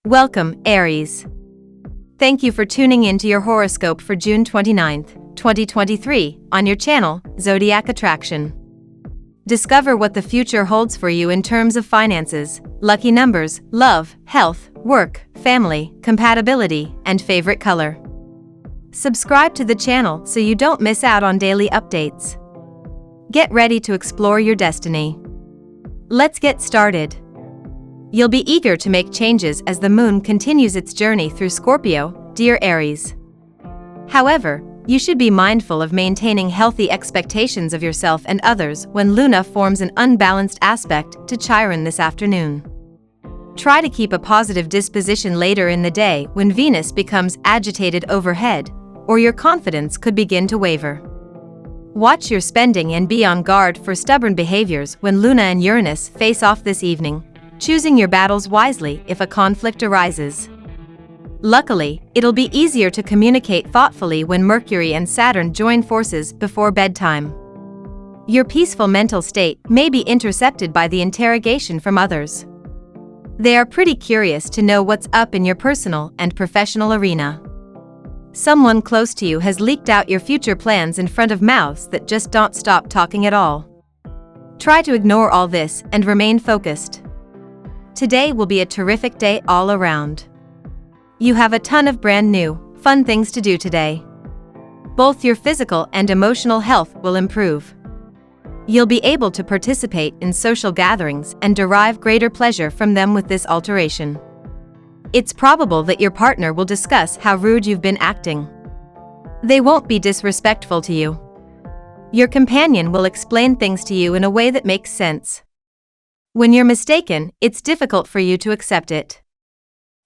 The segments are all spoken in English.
Welcome, Aries. Thank you for tuning in to your horoscope for June 29th, 2023, on your channel, Zodiac Attraction. Discover what the future holds for you in terms of finances, lucky numbers, love, health, work, family, compatibility, and favorite color. Subscribe to the channel so you don't miss out on daily updates. Get ready to explore your destiny. Let's get started. You'll be eager to make changes as the moon continues its journey through Scorpio, dear Aries. However, you should be mindful of maintaining healthy expectations of yourself and others when Luna forms an unbalanced aspect to Chiron this afternoon. Try to keep a positive disposition later in the day when Venus becomes agitated overhead, or your confidence could begin to waver. Watch your spending and be on guard for stubborn behaviors when Luna and Uranus face off this evening, choosing your battles wisely if a conflict arises. Luckily, it'll be easier to communicate thoughtfully when Mercury and Saturn join forces before bedtime. Your peaceful mental state may be intercepted by the interrogation from others. They are pretty curious to know what's up in your personal and professional arena. Someone close to you has leaked out your future plans in front of mouths that just don't stop talking at all. Try to ignore all this and remain focused. Today will be a terrific day all around. You have a ton of brand new, fun things to do today. Both your physical and emotional health will improve. You'll be able to participate in social gatherings and derive greater pleasure from them with this alteration. It's probable that your partner will discuss how rude you've been acting. They won't be disrespectful to you. Your companion will explain things to you in a way that makes sense. When you're mistaken, it's difficult for you to accept it.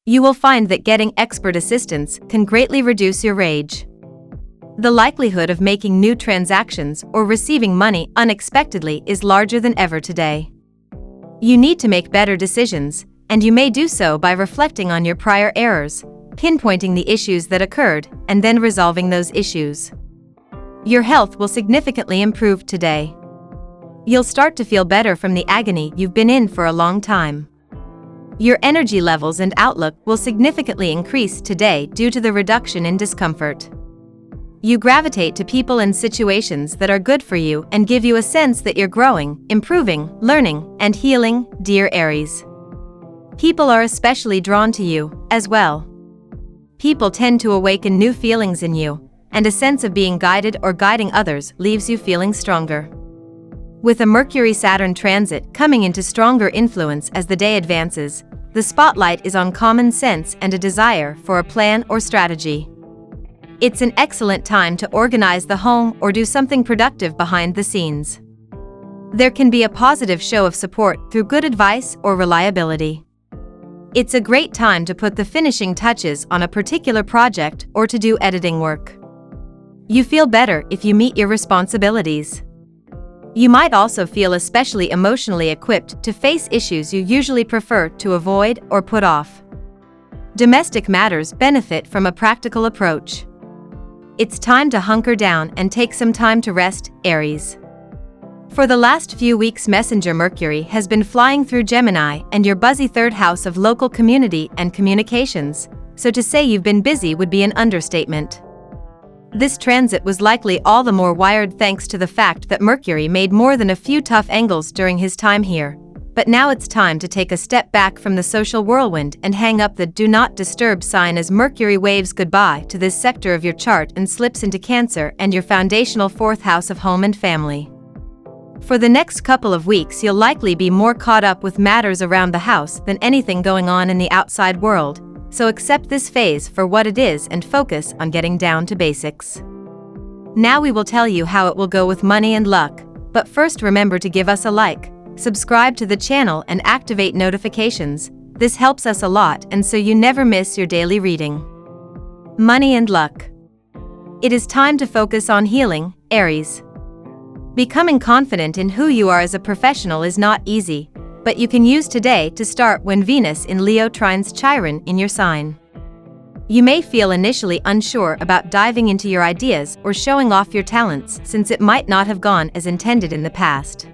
You will find that getting expert assistance can greatly reduce your rage. The likelihood of making new transactions or receiving money unexpectedly is larger than ever today. You need to make better decisions, and you may do so by reflecting on your prior errors, pinpointing the issues that occurred, and then resolving those issues. Your health will significantly improve today. You'll start to feel better from the agony you've been in for a long time. Your energy levels and outlook will significantly increase today due to the reduction in discomfort. You gravitate to people and situations that are good for you and give you a sense that you're growing, improving, learning, and healing, dear Aries. People are especially drawn to you, as well. People tend to awaken new feelings in you, and a sense of being guided or guiding others leaves you feeling stronger. With a Mercury-Saturn transit coming into stronger influence as the day advances, the spotlight is on common sense and a desire for a plan or strategy. It's an excellent time to organize the home or do something productive behind the scenes. There can be a positive show of support through good advice or reliability. It's a great time to put the finishing touches on a particular project or to do editing work. You feel better if you meet your responsibilities. You might also feel especially emotionally equipped to face issues you usually prefer to avoid or put off. Domestic matters benefit from a practical approach. It's time to hunker down and take some time to rest, Aries. For the last few weeks, Messenger Mercury has been flying through Gemini and your buzzy third house of local community and communications, so to say you've been busy would be an understatement. This transit was likely all the more wired thanks to the fact that Mercury made more than a few tough angles during his time here, but now it's time to take a step back from the social whirlwind and hang up the Do Not Disturb sign as Mercury waves goodbye to this sector of your chart and slips into Cancer and your foundational fourth house of home and family. For the next couple of weeks, you'll likely be more caught up with matters around the house than anything going on in the outside world, so accept this phase for what it is and focus on getting down to basics. Now we will tell you how it will go with money and luck, but first remember to give us a like, subscribe to the channel and activate notifications. This helps us a lot and so you never miss your daily reading. Money and luck. It is time to focus on healing, Aries. Becoming confident in who you are as a professional is not easy, but you can use today to start when Venus in Leo trines Chiron in your sign. You may feel initially unsure about diving into your ideas or showing off your talents since it might not have gone as intended in the past.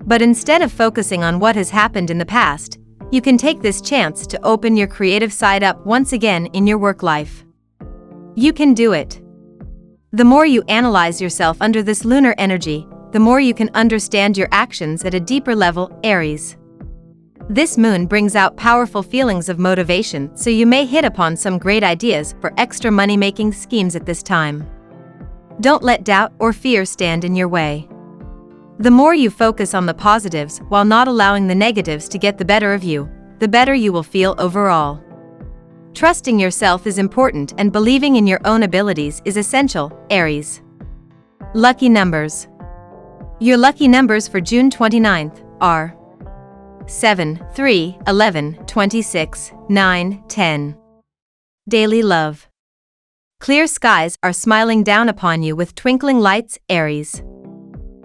But instead of focusing on what has happened in the past, You can take this chance to open your creative side up once again in your work life. You can do it. The more you analyze yourself under this lunar energy, the more you can understand your actions at a deeper level, Aries. This moon brings out powerful feelings of motivation, so you may hit upon some great ideas for extra money-making schemes at this time. Don't let doubt or fear stand in your way. The more you focus on the positives while not allowing the negatives to get the better of you, the better you will feel overall. Trusting yourself is important, and believing in your own abilities is essential, Aries. Lucky numbers. Your lucky numbers for June 29th are 7, 3, 11, 26, 9, 10. Daily love. Clear skies are smiling down upon you with twinkling lights, Aries.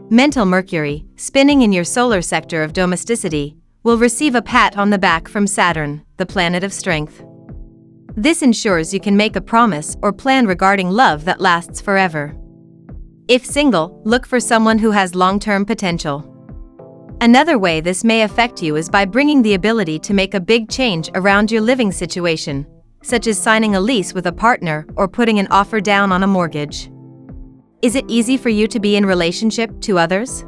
Mental Mercury, spinning in your solar sector of domesticity, will receive a pat on the back from Saturn, the planet of strength. This ensures you can make a promise or plan regarding love that lasts forever. If single, look for someone who has long-term potential. Another way this may affect you is by bringing the ability to make a big change around your living situation, such as signing a lease with a partner or putting an offer down on a mortgage. Is it easy for you to be in relationship to others?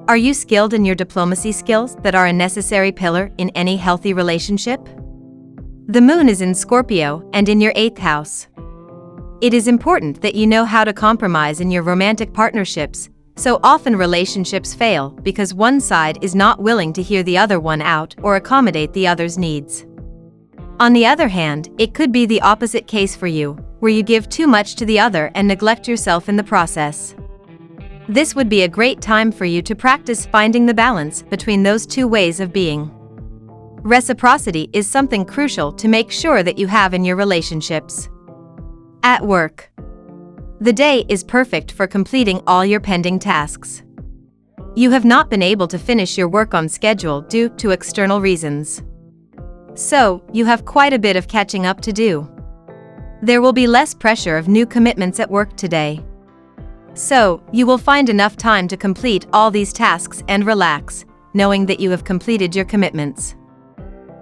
Are you skilled in your diplomacy skills that are a necessary pillar in any healthy relationship? The moon is in Scorpio and in your 8th house. It is important that you know how to compromise in your romantic partnerships. So often relationships fail because one side is not willing to hear the other one out or accommodate the other's needs. On the other hand, it could be the opposite case for you, where you give too much to the other and neglect yourself in the process. This would be a great time for you to practice finding the balance between those two ways of being. Reciprocity is something crucial to make sure that you have in your relationships. At work. The day is perfect for completing all your pending tasks. You have not been able to finish your work on schedule due to external reasons. So, you have quite a bit of catching up to do. There will be less pressure of new commitments at work today. So, you will find enough time to complete all these tasks and relax, knowing that you have completed your commitments.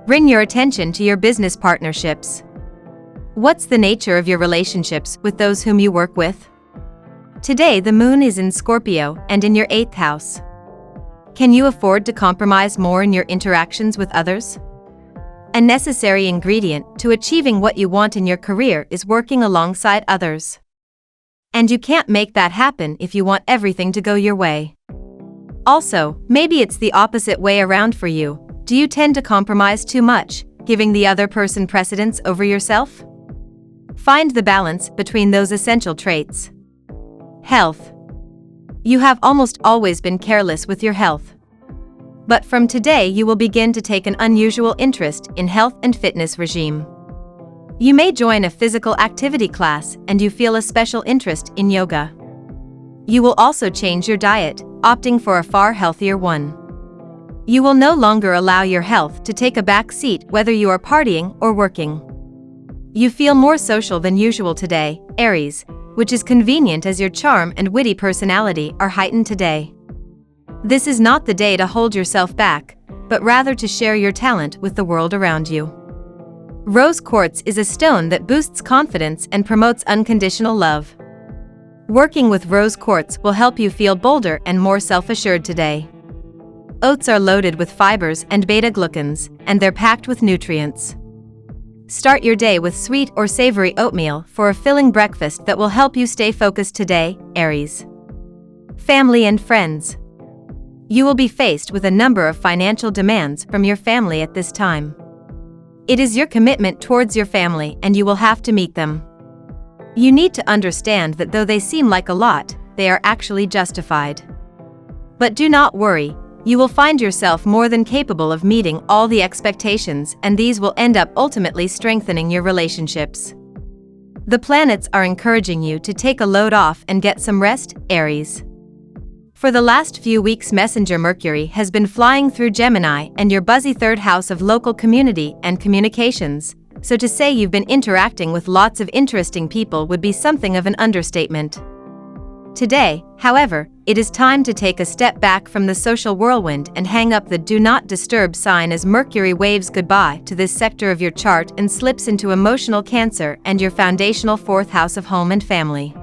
Bring your attention to your business partnerships. What's the nature of your relationships with those whom you work with? Today the moon is in Scorpio and in your 8th house. Can you afford to compromise more in your interactions with others? A necessary ingredient to achieving what you want in your career is working alongside others. And you can't make that happen if you want everything to go your way. Also, maybe it's the opposite way around for you. Do you tend to compromise too much, giving the other person precedence over yourself? Find the balance between those essential traits. Health. You have almost always been careless with your health. But from today you will begin to take an unusual interest in health and fitness regime. You may join a physical activity class and you feel a special interest in yoga. You will also change your diet, opting for a far healthier one. You will no longer allow your health to take a back seat whether you are partying or working. You feel more social than usual today, Aries, which is convenient as your charm and witty personality are heightened today. This is not the day to hold yourself back, but rather to share your talent with the world around you. Rose quartz is a stone that boosts confidence and promotes unconditional love. Working with rose quartz will help you feel bolder and more self-assured today. Oats are loaded with fibers and beta-glucans, and they're packed with nutrients. Start your day with sweet or savory oatmeal for a filling breakfast that will help you stay focused today, Aries. Family and friends. You will be faced with a number of financial demands from your family at this time. It is your commitment towards your family and you will have to meet them. You need to understand that though they seem like a lot, they are actually justified. But do not worry. You will find yourself more than capable of meeting all the expectations, and these will end up ultimately strengthening your relationships. The planets are encouraging you to take a load off and get some rest, Aries. For the last few weeks, Messenger Mercury has been flying through Gemini and your buzzy 3rd house of local community and communications, so to say you've been interacting with lots of interesting people would be something of an understatement. Today, however, It is time to take a step back from the social whirlwind and hang up the do not disturb sign as Mercury waves goodbye to this sector of your chart and slips into emotional Cancer and your foundational fourth house of home and family.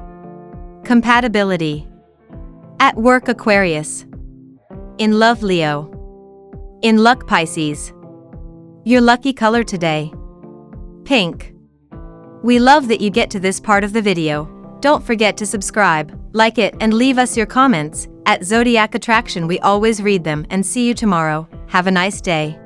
Compatibility. At work, Aquarius. In love, Leo. In luck, Pisces. Your lucky color today: pink. We love that you get to this part of the video. Don't forget to subscribe, like it, and leave us your comments. At Zodiac Attraction, we always read them, and see you tomorrow. Have a nice day.